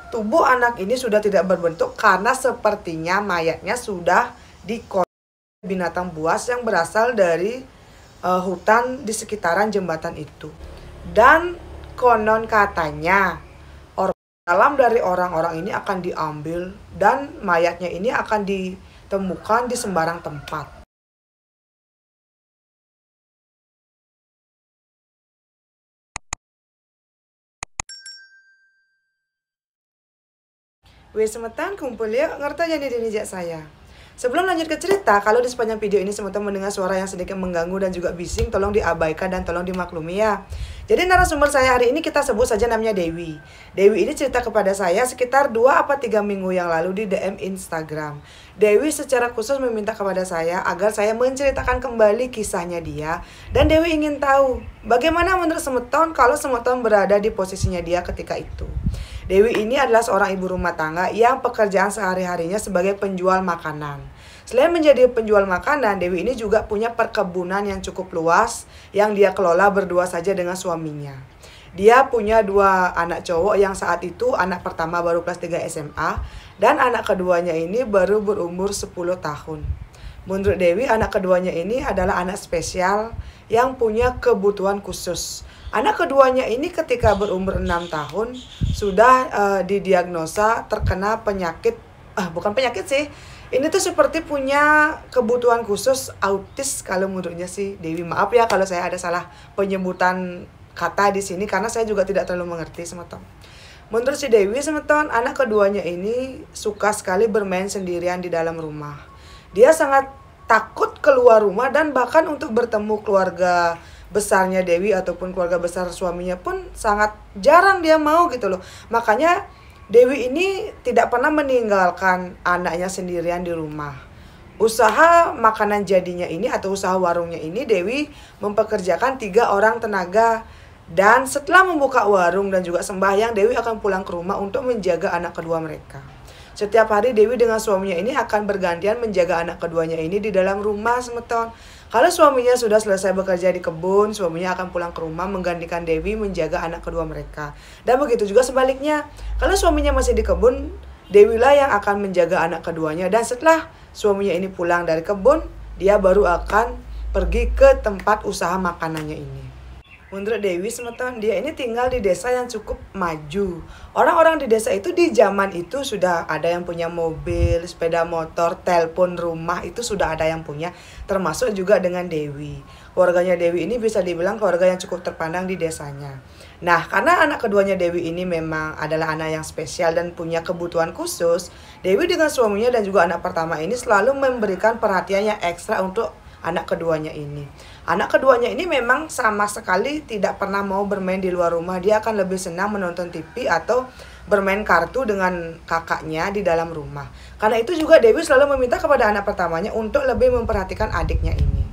tubuh anak ini sudah tidak berbentuk karena sepertinya mayatnya sudah dikonsumsi binatang buas yang berasal dari hutan di sekitaran jembatan itu. Dan konon katanya dalam dari orang-orang ini akan diambil dan mayatnya ini akan ditemukan di sembarang tempat. Wes semetan kumpul ya, ngerti aja nih dijak saya. Sebelum lanjut ke cerita, kalau di sepanjang video ini semetan mendengar suara yang sedikit mengganggu dan juga bising, tolong diabaikan dan tolong dimaklumi ya. Jadi narasumber saya hari ini kita sebut saja namanya Dewi. Dewi ini cerita kepada saya sekitar 2 atau 3 minggu yang lalu di DM Instagram. Dewi secara khusus meminta kepada saya agar saya menceritakan kembali kisahnya dia. Dan Dewi ingin tahu bagaimana menurut semeton kalau semeton berada di posisinya dia ketika itu. Dewi ini adalah seorang ibu rumah tangga yang pekerjaan sehari-harinya sebagai penjual makanan. Selain menjadi penjual makanan, Dewi ini juga punya perkebunan yang cukup luas yang dia kelola berdua saja dengan suaminya. Dia punya 2 anak cowok yang saat itu anak pertama baru kelas 3 SMA dan anak keduanya ini baru berumur 10 tahun. Menurut Dewi, anak keduanya ini adalah anak spesial yang punya kebutuhan khusus. Anak keduanya ini ketika berumur 6 tahun sudah didiagnosa terkena penyakit, bukan penyakit sih, ini tuh seperti punya kebutuhan khusus autis kalau menurutnya sih Dewi. Maaf ya kalau saya ada salah penyebutan kata di sini karena saya juga tidak terlalu mengerti semeton. Menurut si Dewi semeton, anak keduanya ini suka sekali bermain sendirian di dalam rumah. Dia sangat takut keluar rumah dan bahkan untuk bertemu keluarga besarnya Dewi ataupun keluarga besar suaminya pun sangat jarang dia mau gitu loh. Makanya Dewi ini tidak pernah meninggalkan anaknya sendirian di rumah. Usaha makanan jadinya ini atau usaha warungnya ini Dewi mempekerjakan 3 orang tenaga. Dan setelah membuka warung dan juga sembahyang, Dewi akan pulang ke rumah untuk menjaga anak kedua mereka. Setiap hari Dewi dengan suaminya ini akan bergantian menjaga anak keduanya ini di dalam rumah semeton. Kalau suaminya sudah selesai bekerja di kebun, suaminya akan pulang ke rumah menggantikan Dewi menjaga anak kedua mereka. Dan begitu juga sebaliknya, kalau suaminya masih di kebun, Dewi lah yang akan menjaga anak keduanya. Dan setelah suaminya ini pulang dari kebun, dia baru akan pergi ke tempat usaha makanannya ini. Menurut Dewi semeton, dia ini tinggal di desa yang cukup maju. Orang-orang di desa itu di zaman itu sudah ada yang punya mobil, sepeda motor, telepon rumah itu sudah ada yang punya. Termasuk juga dengan Dewi. Keluarganya Dewi ini bisa dibilang keluarga yang cukup terpandang di desanya. Nah, karena anak keduanya Dewi ini memang adalah anak yang spesial dan punya kebutuhan khusus, Dewi dengan suaminya dan juga anak pertama ini selalu memberikan perhatian yang ekstra untuk anak keduanya ini. Anak keduanya ini memang sama sekali tidak pernah mau bermain di luar rumah. Dia akan lebih senang menonton TV atau bermain kartu dengan kakaknya di dalam rumah. Karena itu juga Dewi selalu meminta kepada anak pertamanya untuk lebih memperhatikan adiknya ini.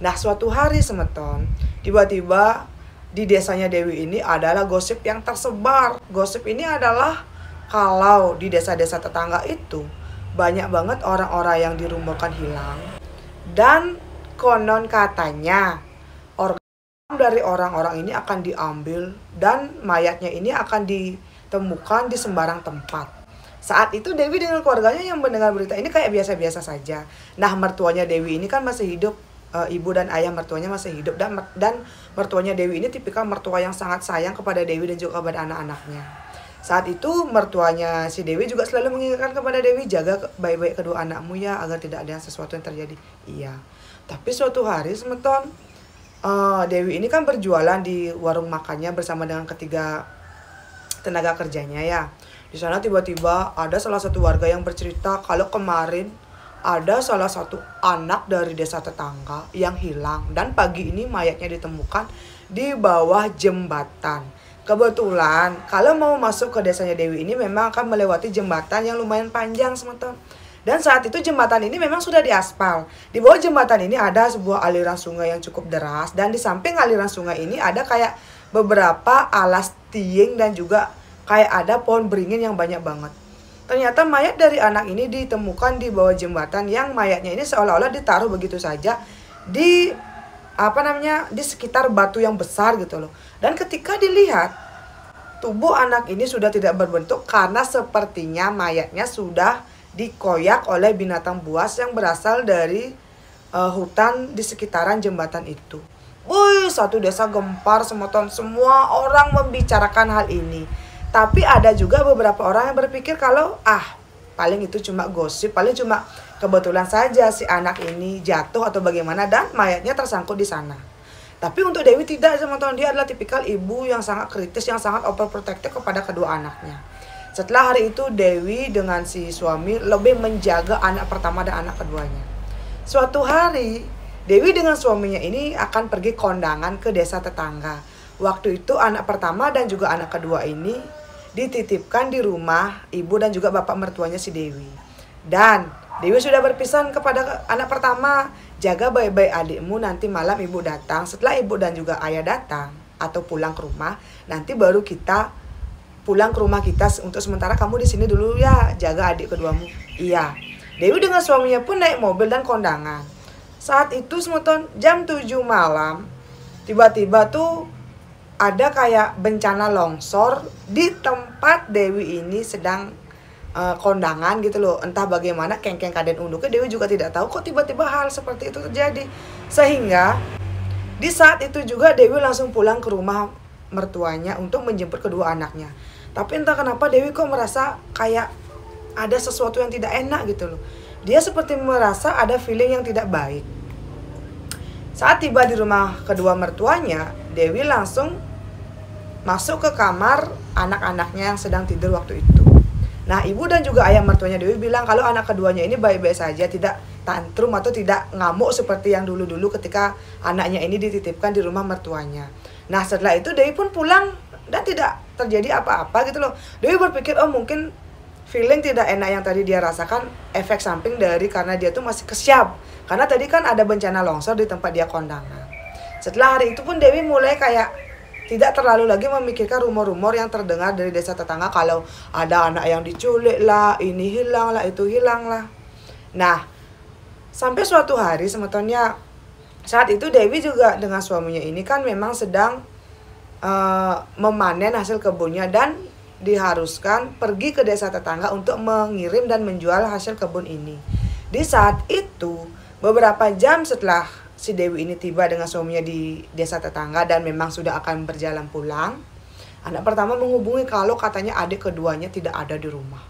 Nah, suatu hari semeton, tiba-tiba di desanya Dewi ini adalah gosip yang tersebar. Gosip ini adalah kalau di desa-desa tetangga itu banyak banget orang-orang yang dirumorkan hilang. Dan konon katanya dari orang-orang ini akan diambil dan mayatnya ini akan ditemukan di sembarang tempat. Saat itu Dewi dengan keluarganya yang mendengar berita ini kayak biasa-biasa saja. Nah, mertuanya Dewi ini kan masih hidup, ibu dan ayah mertuanya masih hidup, dan mertuanya Dewi ini tipikal mertua yang sangat sayang kepada Dewi dan juga kepada anak-anaknya. Saat itu mertuanya si Dewi juga selalu mengingatkan kepada Dewi, jaga baik-baik kedua anakmu ya agar tidak ada sesuatu yang terjadi. Iya. Tapi suatu hari semeton, Dewi ini kan berjualan di warung makannya bersama dengan ketiga tenaga kerjanya ya. Di sana tiba-tiba ada salah satu warga yang bercerita kalau kemarin ada salah satu anak dari desa tetangga yang hilang dan pagi ini mayatnya ditemukan di bawah jembatan. Kebetulan kalau mau masuk ke desanya Dewi ini memang akan melewati jembatan yang lumayan panjang semeton. Dan saat itu jembatan ini memang sudah diaspal. Di bawah jembatan ini ada sebuah aliran sungai yang cukup deras. Dan di samping aliran sungai ini ada kayak beberapa alas tiing dan juga kayak ada pohon beringin yang banyak banget. Ternyata mayat dari anak ini ditemukan di bawah jembatan yang mayatnya ini seolah-olah ditaruh begitu saja di di sekitar batu yang besar gitu loh. Dan ketika dilihat, tubuh anak ini sudah tidak berbentuk karena sepertinya mayatnya sudah dikoyak oleh binatang buas yang berasal dari hutan di sekitaran jembatan itu. Wih, satu desa gempar semoton, semua orang membicarakan hal ini. Tapi ada juga beberapa orang yang berpikir kalau paling itu cuma gosip, paling cuma kebetulan saja si anak ini jatuh atau bagaimana dan mayatnya tersangkut di sana. Tapi untuk Dewi tidak, teman-teman. Dia adalah tipikal ibu yang sangat kritis, yang sangat overprotective kepada kedua anaknya. Setelah hari itu, Dewi dengan si suami lebih menjaga anak pertama dan anak keduanya. Suatu hari, Dewi dengan suaminya ini akan pergi kondangan ke desa tetangga. Waktu itu anak pertama dan juga anak kedua ini dititipkan di rumah ibu dan juga bapak mertuanya si Dewi. Dan Dewi sudah berpesan kepada anak pertama, jaga baik-baik adikmu, nanti malam ibu datang. Setelah ibu dan juga ayah datang atau pulang ke rumah, nanti baru kita pulang ke rumah kita. Untuk sementara kamu di sini dulu ya, jaga adik keduamu. Iya. Dewi dengan suaminya pun naik mobil dan kondangan. Saat itu semeton jam 7 malam, tiba-tiba tuh ada kayak bencana longsor di tempat Dewi ini sedang kondangan gitu loh. Entah bagaimana kengkeng kaden unduknya, Dewi juga tidak tahu kok tiba-tiba hal seperti itu terjadi. Sehingga di saat itu juga Dewi langsung pulang ke rumah mertuanya untuk menjemput kedua anaknya. Tapi entah kenapa Dewi kok merasa kayak ada sesuatu yang tidak enak gitu loh. Dia seperti merasa ada feeling yang tidak baik. Saat tiba di rumah kedua mertuanya, Dewi langsung masuk ke kamar anak-anaknya yang sedang tidur waktu itu. Nah, ibu dan juga ayah mertuanya Dewi bilang kalau anak keduanya ini baik-baik saja, tidak tantrum atau tidak ngamuk seperti yang dulu-dulu ketika anaknya ini dititipkan di rumah mertuanya. Nah, setelah itu Dewi pun pulang dan tidak terjadi apa-apa gitu loh. Dewi berpikir, oh mungkin feeling tidak enak yang tadi dia rasakan efek samping dari karena dia tuh masih kesiap. Karena tadi kan ada bencana longsor di tempat dia kondangan. Setelah hari itu pun Dewi mulai kayak tidak terlalu lagi memikirkan rumor-rumor yang terdengar dari desa tetangga kalau ada anak yang diculik lah, ini hilang lah, itu hilang lah. Nah, sampai suatu hari sebetulnya saat itu Dewi juga dengan suaminya ini kan memang sedang memanen hasil kebunnya dan diharuskan pergi ke desa tetangga untuk mengirim dan menjual hasil kebun ini. Di saat itu, beberapa jam setelah si Dewi ini tiba dengan suaminya di desa tetangga dan memang sudah akan berjalan pulang, anak pertama menghubungi kalau katanya adik keduanya tidak ada di rumah.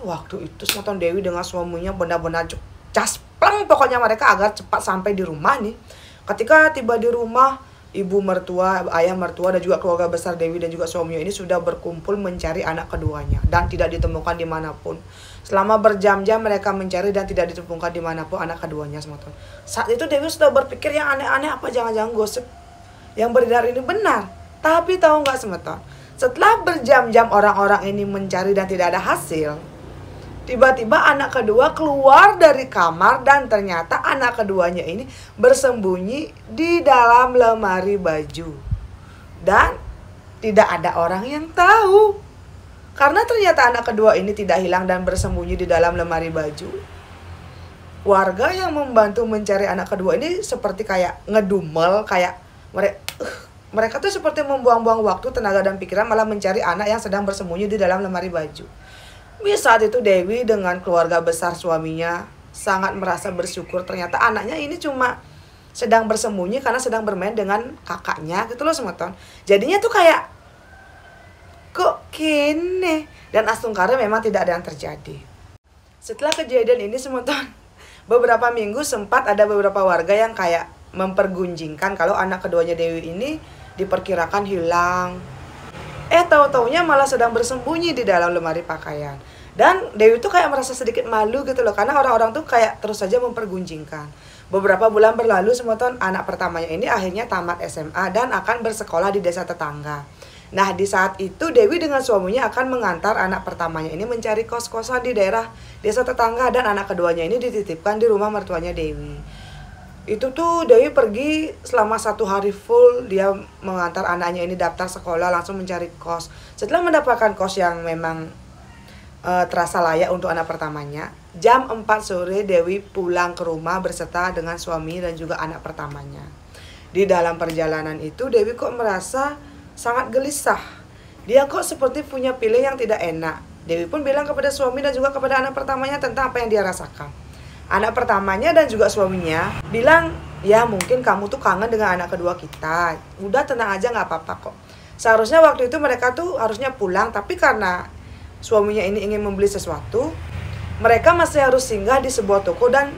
Waktu itu nonton Dewi dengan suaminya benar-benar caspleng pokoknya mereka agar cepat sampai di rumah nih. Ketika tiba di rumah, ibu mertua, ayah mertua dan juga keluarga besar Dewi dan juga suaminya ini sudah berkumpul mencari anak keduanya dan tidak ditemukan dimanapun. Selama berjam-jam mereka mencari dan tidak ditemukan dimanapun anak keduanya semoton. Saat itu Dewi sudah berpikir yang aneh-aneh, apa jangan-jangan gosip yang beredar ini benar. Tapi tahu nggak semoton, setelah berjam-jam orang-orang ini mencari dan tidak ada hasil, tiba-tiba anak kedua keluar dari kamar dan ternyata anak keduanya ini bersembunyi di dalam lemari baju. Dan tidak ada orang yang tahu. Karena ternyata anak kedua ini tidak hilang dan bersembunyi di dalam lemari baju. Warga yang membantu mencari anak kedua ini seperti kayak ngedumel, kayak mereka tuh seperti membuang-buang waktu, tenaga dan pikiran malah mencari anak yang sedang bersembunyi di dalam lemari baju. Saat itu Dewi dengan keluarga besar suaminya sangat merasa bersyukur ternyata anaknya ini cuma sedang bersembunyi karena sedang bermain dengan kakaknya gitu loh semeton. Jadinya tuh kayak kok kene dan asungkara memang tidak ada yang terjadi. Setelah kejadian ini semeton, beberapa minggu sempat ada beberapa warga yang kayak mempergunjingkan kalau anak keduanya Dewi ini diperkirakan hilang. Tahu-taunya malah sedang bersembunyi di dalam lemari pakaian. Dan Dewi tuh kayak merasa sedikit malu gitu loh, karena orang-orang tuh kayak terus saja mempergunjingkan. Beberapa bulan berlalu semeton, anak pertamanya ini akhirnya tamat SMA dan akan bersekolah di desa tetangga. Nah, di saat itu Dewi dengan suaminya akan mengantar anak pertamanya ini mencari kos-kosan di daerah desa tetangga dan anak keduanya ini dititipkan di rumah mertuanya Dewi. Itu tuh Dewi pergi selama 1 hari full, dia mengantar anaknya ini daftar sekolah, langsung mencari kos. Setelah mendapatkan kos yang memang terasa layak untuk anak pertamanya, jam 4 sore Dewi pulang ke rumah berserta dengan suami dan juga anak pertamanya. Di dalam perjalanan itu Dewi kok merasa sangat gelisah. Dia kok seperti punya pilih yang tidak enak. Dewi pun bilang kepada suami dan juga kepada anak pertamanya tentang apa yang dia rasakan. Anak pertamanya dan juga suaminya bilang, ya mungkin kamu tuh kangen dengan anak kedua kita. Udah tenang aja, gak apa-apa kok. Seharusnya waktu itu mereka tuh harusnya pulang, tapi karena suaminya ini ingin membeli sesuatu, mereka masih harus singgah di sebuah toko dan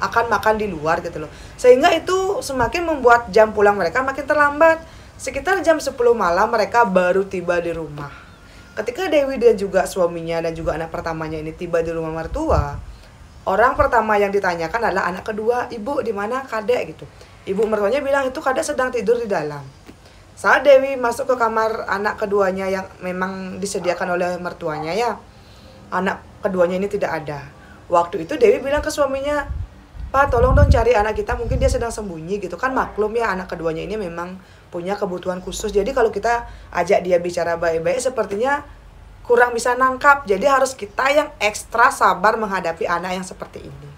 akan makan di luar gitu loh. Sehingga itu semakin membuat jam pulang mereka makin terlambat. Sekitar jam 10 malam mereka baru tiba di rumah. Ketika Dewi dan juga suaminya dan juga anak pertamanya ini tiba di rumah mertua, orang pertama yang ditanyakan adalah anak kedua, ibu di mana kadek gitu. Ibu mertuanya bilang itu kadek sedang tidur di dalam. Saat Dewi masuk ke kamar anak keduanya yang memang disediakan oleh mertuanya ya, anak keduanya ini tidak ada. Waktu itu Dewi bilang ke suaminya, Pak tolong dong cari anak kita, mungkin dia sedang sembunyi gitu. Kan maklum ya anak keduanya ini memang punya kebutuhan khusus. Jadi kalau kita ajak dia bicara baik-baik sepertinya kurang bisa nangkap. Jadi harus kita yang ekstra sabar menghadapi anak yang seperti ini.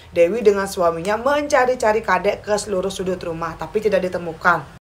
Dewi dengan suaminya mencari-cari kadek ke seluruh sudut rumah tapi tidak ditemukan.